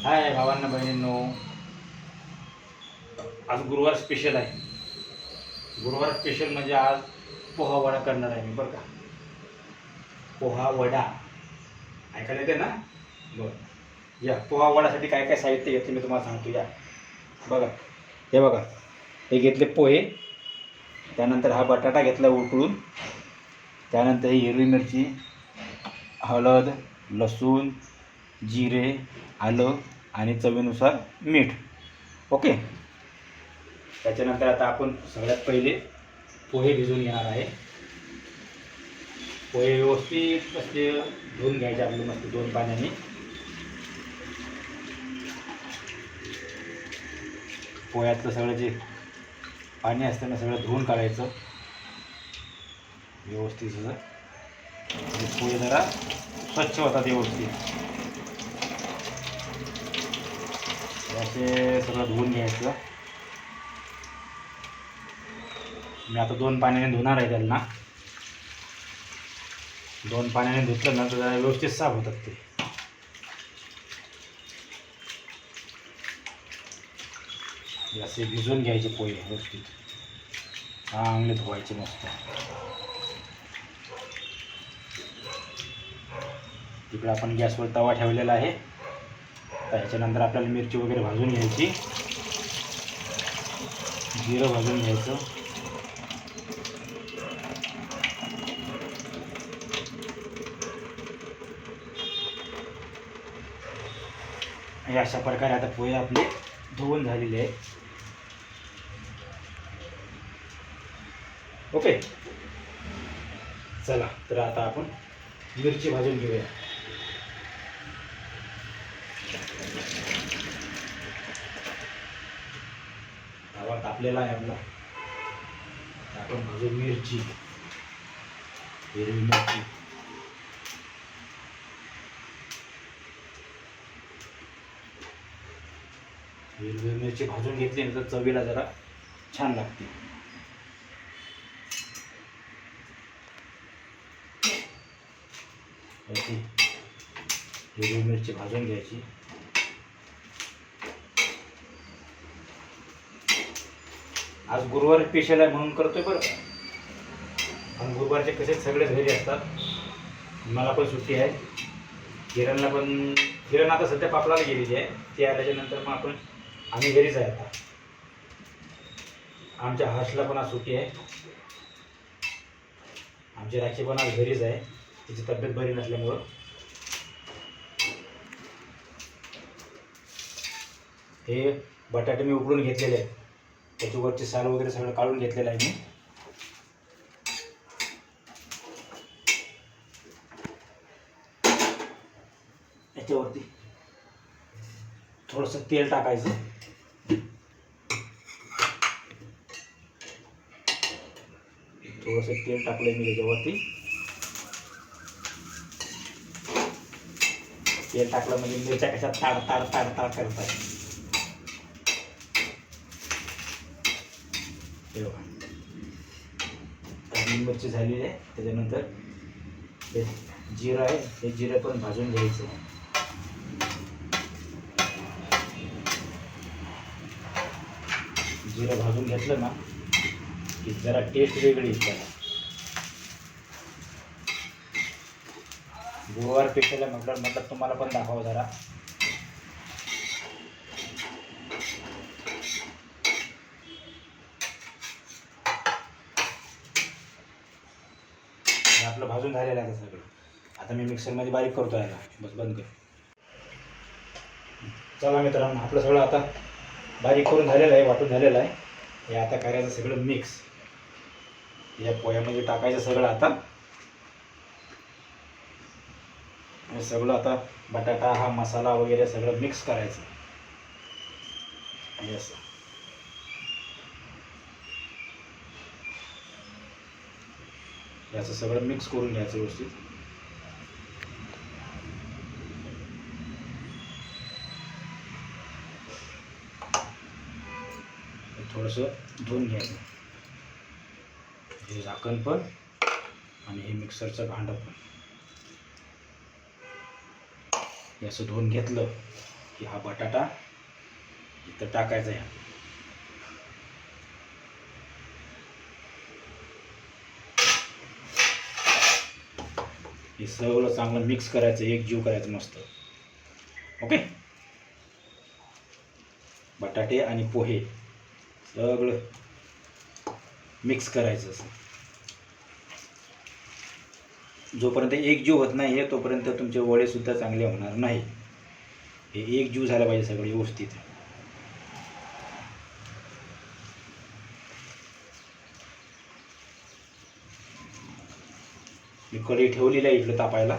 हाय भावांना बहिणींनो, आज गुरुवार स्पेशल आहे. गुरुवार स्पेशल म्हणजे आज पोहा वडा करणार आहे मी, बरं का. पोहा वडा ऐकायला येते ना? बरं, या पोहा वडासाठी काय काय साहित्य घेतले मी तुम्हाला सांगतो. या बघा, हे बघा, हे घेतले पोहे, त्यानंतर हा बटाटा घेतला उकळून, त्यानंतर ही हिरवी मिरची, हळद, लसूण, जिरे, आलं आणि चवीनुसार मीठ. ओके. त्याच्यानंतर आता आपण सगळ्यात पहिले पोहे भिजवून घेणार आहे. पोहे व्यवस्थित असे धुवून घ्यायचे आपले मस्त 2 पाण्याने. पोह्यातलं सगळं जे पाणी असतं ना सगळं धुवून काढायचं व्यवस्थित सगळं. पोहे जरा स्वच्छ होतात व्यवस्थित. असे सगळं धुवून घ्यायचं. मी आता 2 पाण्याने धुणार आहे त्यांना. 2 पाण्याने धुतलं ना तर जरा व्यवस्थित साफ होतात ते. असे भिजवून घ्यायचे पोहे व्यवस्थित, चांगले धुवायचे मस्त. तिकडे आपण गॅसवर तवा ठेवलेला आहे. त्याच्यानंतर आपल्याला मिरची वगैरे भाजून घ्यायची, जिरं भाजून घ्यायचं. अशा प्रकारे आता पोहे आपले धुवून झालेले आहेत. ओके, चला तर आता आपण मिरची भाजून घेऊया. तवा तापलेला आहे आपला. आपण भाजून मिरची, हिरवी मिरची, हिरवी मिरची भाजून घेतली ना तर चवीला जरा छान लागते. हिरवी मिरची भाजून घ्यायची. आज गुरुवार स्पेशल आहे म्हणून करतोय बरं का. आणि गुरुवारचे कसे सगळेच घरी असतात. मला पण सुट्टी आहे, किरणला पण. किरण आता सध्या पापलाला गेलेली आहे. ती आल्याच्या नंतर मग आम्ही घरीच आहे आता. आमच्या हर्षला पण आज सुट्टी आहे. आमची राखी पण आज घरीच आहे, तिची तब्येत बरी नसल्यामुळं. हे बटाटे मी उकडून घेतलेले आहेत, त्याची वरची साल वगैरे सगळं काढून घेतलेलं आहे मी. याच्यावरती थोडंसं तेल टाकायचं. थोडंसं तेल टाकलं मी त्याच्यावरती. तेल टाकलं म्हणजे मिरच्या कशा ताड ताड ताड ताड करतात. मिरची झालेली आहे. त्याच्यानंतर हे जिरं आहे, हे जिरं पण भाजून घ्यायचं. जिरं भाजून घेतलं ना की जरा टेस्ट वेगळी येते. गुरुवार स्पेशल आहे म्हटलं तुम्हाला पण दाखवा जरा. आपलं भाजून झालेलं आहे सगळं. आता मी मिक्सरमध्ये बारीक करतो याला. बस बंद कर. चला मित्रांनो, आपलं सगळं आता बारीक करून झालेलं आहे, वाटून झालेलं आहे. हे आता करायचं सगळं मिक्स या पोह्यामध्ये टाकायचं सगळं. आता हे सगळं आता बटाटा हा मसाला वगैरे सगळं मिक्स करायचं. असं याचं सगळं मिक्स करून घ्यायचं व्यवस्थित. थोडंसं धुवून घ्यायचं, हे झाकण पण आणि हे मिक्सरचं भांडं पण. हे असं धुवून घेतलं की हा बटाटा इथं टाकायचा आहे. हे सगळं चांगलं मिक्स करायचं, एकजीव करायचं मस्त. ओके. बटाटे आणि पोहे सगळं मिक्स करायचं. जोपर्यंत एकजीव होत नाही आहे तोपर्यंत तुमचे वडे सुद्धा चांगले होणार नाही. हे एकजीव झालं पाहिजे सगळं व्यवस्थित. मी कढई ठेवलेली आहे इकडे तापायला.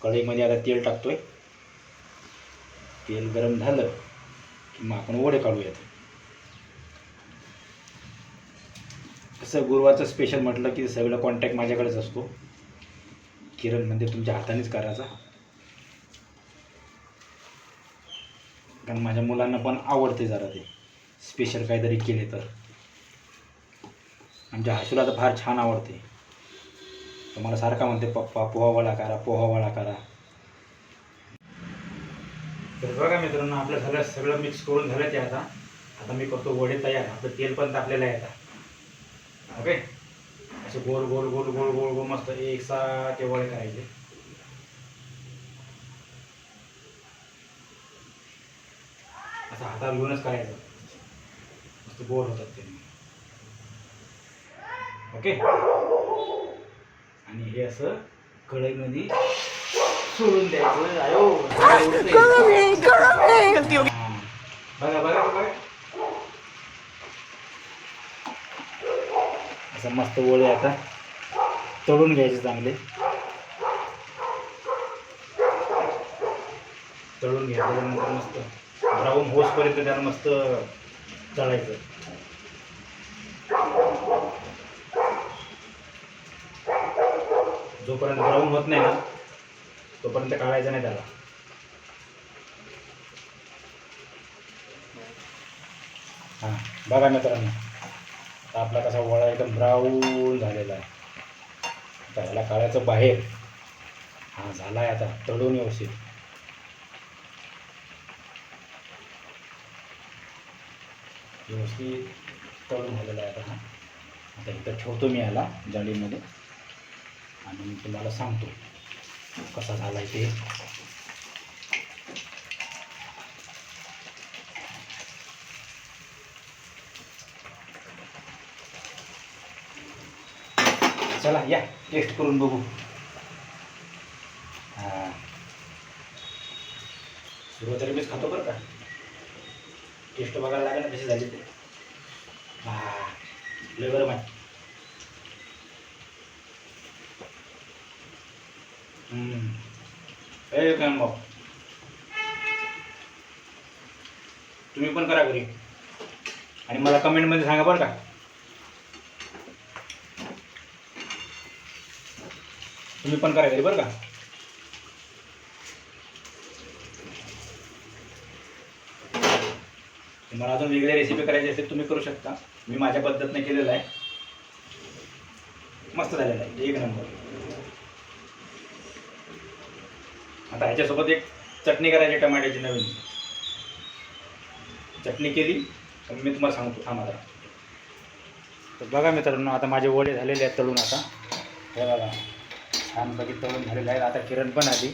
कढईमध्ये आता तेल टाकतोय. तेल गरम झालं की मग आपण वडे काढूयात. कसं गुरुवारचं स्पेशल म्हटलं की सगळं कॉन्टॅक्ट माझ्याकडेच असतो. किरण म्हणजे तुमच्या हातानेच करायचा, कारण माझ्या मुलांना पण आवडते जरा ते स्पेशल काहीतरी केले तर. आमच्या हसूला तर फार छान आवडते. तर मला सारखा म्हणते पप्पा पोहा वडा करा, पोहा वडा करा. तर बघा मित्रांनो, आपलं सगळं मिक्स करून झालं ते. आता मी करतो वडे तयार. आपलं तेल पण तापलेलं आहे आता. ओके. असे गोल गोल गोल गोल गोल गोल मस्त एकसारखे वडे करायचे. असं हाताला घेऊनच करायचं, मस्त गोल होतात ते. ओके. आणि हे असं कढईमध्ये सोडून द्यायचं. आयो बघा बघा बघा, असं मस्त वडे आता तळून घ्यायचे चांगले. तळून घेतल्यानंतर मस्त ब्राऊन होसपर्यंत त्याला मस्त तळायचं. जोपर्यंत ब्राऊन होत नाही ना तोपर्यंत काढायचं नाही त्याला. हां बघा मित्रांनो, आपला कसा वडा एकदम ब्राऊन झालेला आहे. आता ह्याला काढायचं बाहेर. हा झाला आहे आता तळून व्यवस्थित. व्यवस्थित तळून झालेला आहे आता. आता इथं ठेवतो मी याला जाळीमध्ये आणि मी तुम्हाला सांगतो कसा झाला आहे ते. चला या टेस्ट करून बघू. हां सुरुवातीला मीच खातो बरं का. टेस्ट बघायला लागेल ना कशी झाली ते. हां लय बरं माहिती. काय मग तुम्ही पण करा घरी आणि मला कमेंटमध्ये सांगा बरं का. तुम्ही पण करा घरी बरं का. तुम्हाला अजून वेगळ्या रेसिपी करायची असेल तुम्ही करू शकता. मी माझ्या पद्धतीने केलेलं आहे, मस्त झालेलं आहे, एक नंबर. आता ह्याच्यासोबत एक चटणी करायची, टमाट्याची नवीन चटणी केली तर मी तुम्हाला सांगतो थांबा. तर बघा मित्रांनो, आता माझे वडे झालेले आहेत तळून. आता हे बघा छान बघित तळून झालेले आहेत. आता किरण पण आली.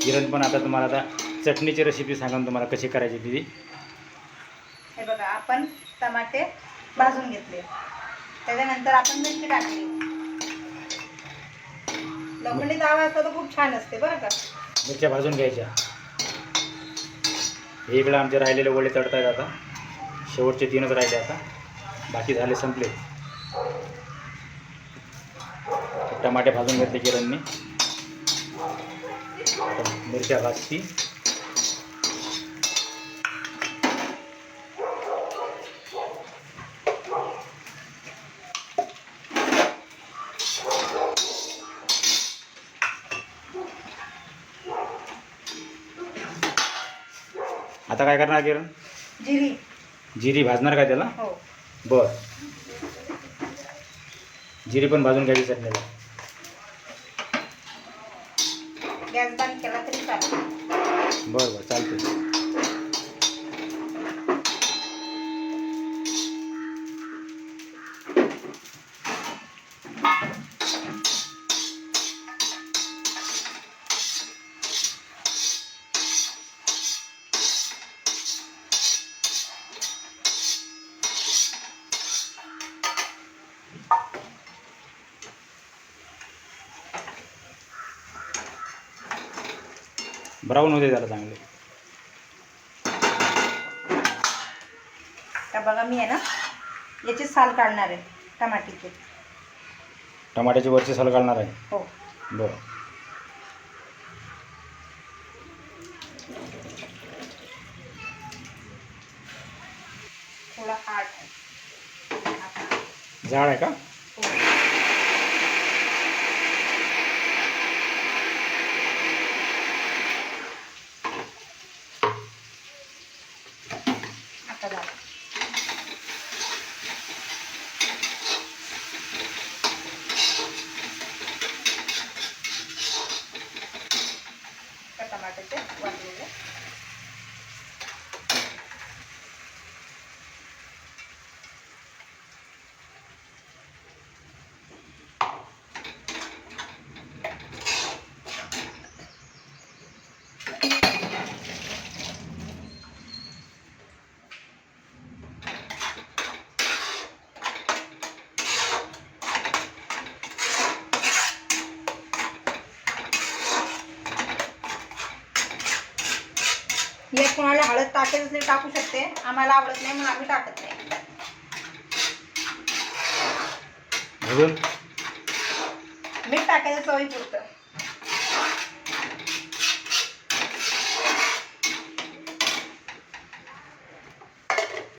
किरण पण आता तुम्हाला आता चटणीची रेसिपी सांगा तुम्हाला कशी करायची ती. हे बघा, आपण टमाटे भाजून घेतले, त्याच्यानंतर आपण मिरची टाकली. लोखंडी तवा असता तर खूप छान असते बरं का. मिरच्या भाजून घ्यायच्या. हे इकडं आमचे राहिलेले वडे तळत आहेत. आता शेवटचे 3च राहिले, आता बाकी झाले संपले. टमाटे भाजून घेतले किरणनी. मिरच्या भाजती. आता काय करणार किरण? जिरी भाजणार काय त्याला? हो. बर, जिरी पण भाजून घ्यायची चटणीला. गॅस बंद केला तरी चालेल. बरं बरं चालते. ब्राऊन होते जरा चांगले. का बघा मी आहे ना याची साल काढणार आहे टमाटीची. टमाट्याची वरची साल घालणार आहे. हो. बरं. थोडा हार्ड आहे. झाड आहे का? हो. आता झालं. टमाट्याचे वाटलेले. हे कोणाला हळद टाकायचं असेल टाकू शकते. आम्हाला आवडत नाही म्हणून आम्ही टाकत नाही. अजून मीठ टाकायचं चवीपुरतं.